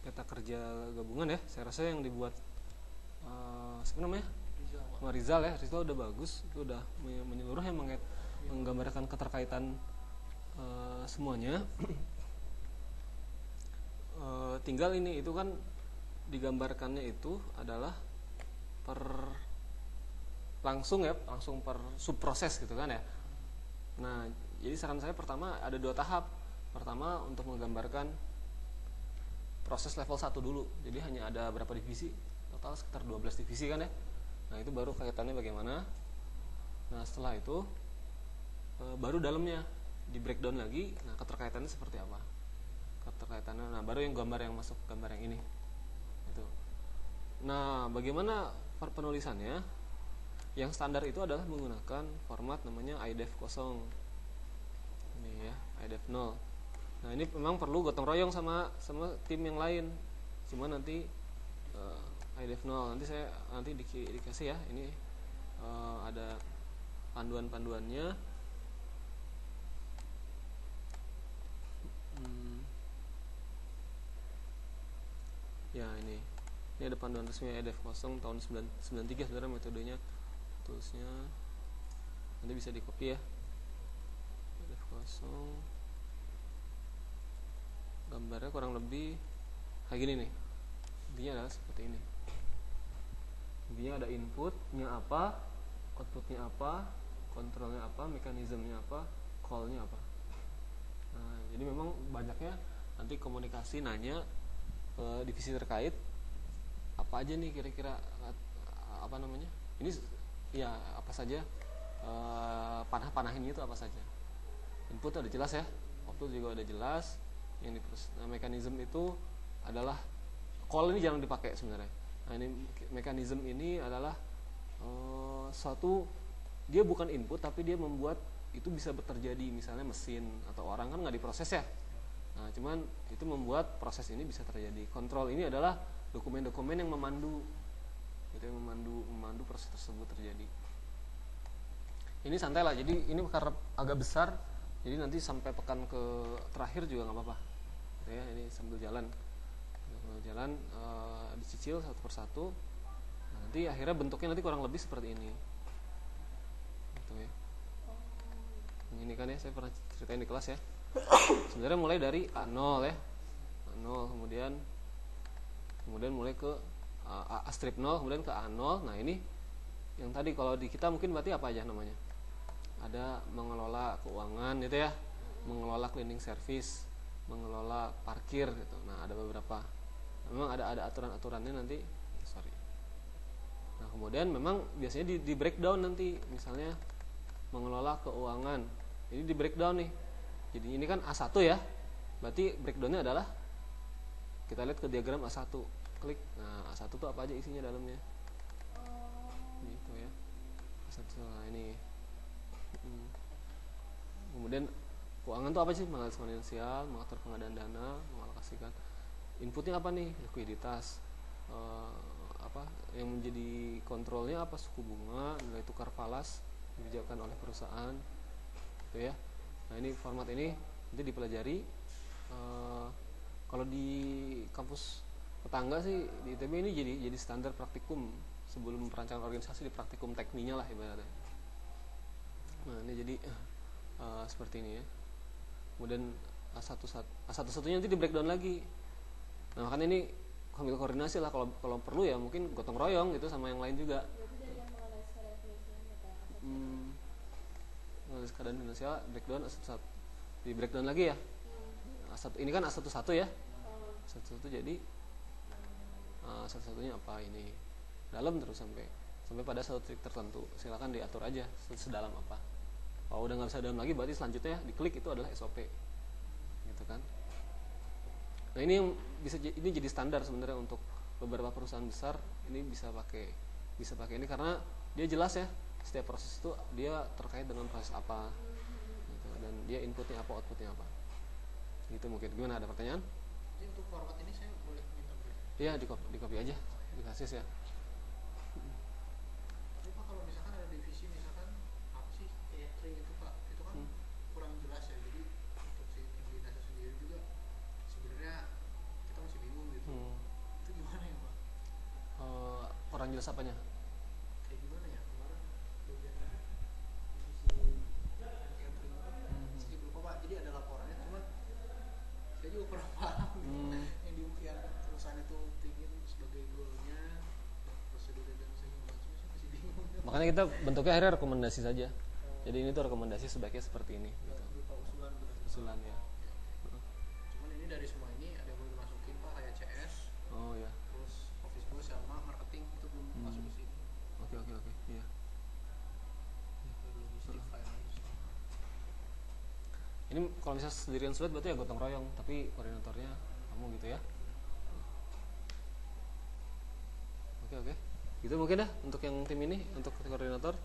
peta kerja gabungan ya. Saya rasa yang dibuat siapa namanya? Rizal ya. Rizal udah bagus, itu udah menyeluruh yang menggambarkan keterkaitan semuanya. Tinggal ini itu kan digambarkannya itu adalah langsung per subproses gitu kan ya. Nah, jadi saran saya pertama ada 2 tahap. Pertama untuk menggambarkan proses level 1 dulu. Jadi hanya ada berapa divisi? Total sekitar 12 divisi kan ya. Nah, itu baru kaitannya bagaimana. Nah, setelah itu baru dalamnya di breakdown lagi. Nah, keterkaitannya seperti apa? Keterkaitannya. Nah, baru yang gambar yang masuk gambar yang ini. Itu. Nah, bagaimana penulisannya? Yang standar itu adalah menggunakan format namanya IDEF 0. Ini ya, IDEF 0. Nah, ini memang perlu gotong royong sama tim yang lain. Cuma nanti IDEF 0 nanti saya dikasih ya. Ini ada panduan-panduannya. Ya, ini ada panduan resmi IDEF 0 tahun 93 sebenarnya metodenya, toolsnya nanti bisa di copy ya. IDEF 0 gambarnya kurang lebih kayak gini nih. Intinya adalah seperti ini. Intinya ada inputnya apa, outputnya apa, kontrolnya apa, mekanismenya apa, callnya apa. Nah, jadi memang banyaknya nanti komunikasi nanya ke divisi terkait apa aja nih kira-kira apa namanya ini ya apa saja panah-panahin itu apa saja. Input udah jelas ya, output juga udah jelas. Yang mekanisme itu adalah call ini jarang dipakai sebenarnya. Nah, ini mekanisme ini adalah suatu dia bukan input tapi dia membuat itu bisa terjadi, misalnya mesin atau orang kan nggak diproses ya. Nah, cuman itu membuat proses ini bisa terjadi. Kontrol ini adalah dokumen-dokumen yang memandu, itu yang memandu proses tersebut terjadi. Ini santai lah. Jadi ini karena agak besar, jadi nanti sampai pekan ke terakhir juga nggak apa-apa. Gitu ya, ini sambil jalan dicicil satu persatu. Nah, nanti akhirnya bentuknya nanti kurang lebih seperti ini. Gitu ya. Ini kan ya saya pernah ceritain di kelas ya. Sebenarnya mulai dari A0 ya. A0 kemudian mulai ke A strip 0 kemudian ke A0. Nah, ini yang tadi kalau di kita mungkin berarti apa aja namanya? Ada mengelola keuangan gitu ya. Mengelola cleaning service, mengelola parkir gitu. Nah, ada beberapa. Memang ada aturan-aturannya nanti. Sorry. Nah, kemudian memang biasanya di breakdown nanti, misalnya mengelola keuangan. Ini di breakdown nih. Jadi ini kan A1 ya. Berarti breakdownnya adalah kita lihat ke diagram A1. Klik. Nah, A1 tuh apa aja isinya dalamnya. Gitu ya. A1 nah ini. Kemudian keuangan tuh apa sih? Menganalisis finansial, mengatur pengadaan dana, mengalokasikan. Inputnya apa nih? Likuiditas. Apa yang menjadi kontrolnya apa? Suku bunga, nilai tukar falas dibijakan oleh perusahaan. Gitu ya. Nah, ini format ini nanti dipelajari. Kalau di kampus tetangga sih di ITB ini jadi standar praktikum sebelum perancangan organisasi, di praktikum tekninya lah ibaratnya. Nah, ini jadi seperti ini ya. Kemudian A1-1-nya nanti di breakdown lagi. Nah, makanya ini sambil koordinasi lah, kalau perlu ya mungkin gotong royong gitu sama yang lain juga. Analis keadaan finansial breakdown A1 di breakdown lagi ya. A1 ini kan A11 ya. A11 jadi satu-satunya apa ini dalam terus sampai pada satu titik tertentu. Silakan diatur aja sedalam apa. Kalau udah nggak bisa dalam lagi berarti selanjutnya diklik itu adalah SOP. Gitu kan. Nah, ini jadi standar sebenarnya untuk beberapa perusahaan besar. Ini bisa pakai ini karena dia jelas ya. Setiap proses itu dia terkait dengan proses apa gitu, dan dia inputnya apa, outputnya apa gitu. Mungkin gimana, ada pertanyaan? Jadi untuk format ini saya boleh minta Iya, di copy aja dikasih ya. Tapi Pak, kalau misalkan ada divisi, misalkan apa sih catering itu Pak, itu kan kurang jelas ya. Jadi untuk si tim lidahnya sendiri juga sebenarnya kita masih bingung gitu. jelas apanya? Kayak gimana ya kemarin bagian divisi catering itu sedikit lupa pak, jadi ada laporannya cuman saya juga kurang paham yang perusahaan itu tingin sebagai goalnya, prosedurnya dan segala macam, saya masih bingung. Makanya kita bentuknya akhirnya rekomendasi saja. Jadi ini tuh rekomendasi sebaiknya seperti ini gitu. Berupa usulan berarti. Usulan ya. Cuman ini dari semua ini ada yang belum dimasukin pak, kayak CS, Oh ya. terus office boy sama marketing itu belum masuk ke sini. Oke, iya. Logistik, finance. Ini kalau misalnya sendirian sulit berarti ya gotong royong, tapi koordinatornya kamu gitu ya. Oke. Gitu mungkin dah untuk yang tim ini, untuk koordinator.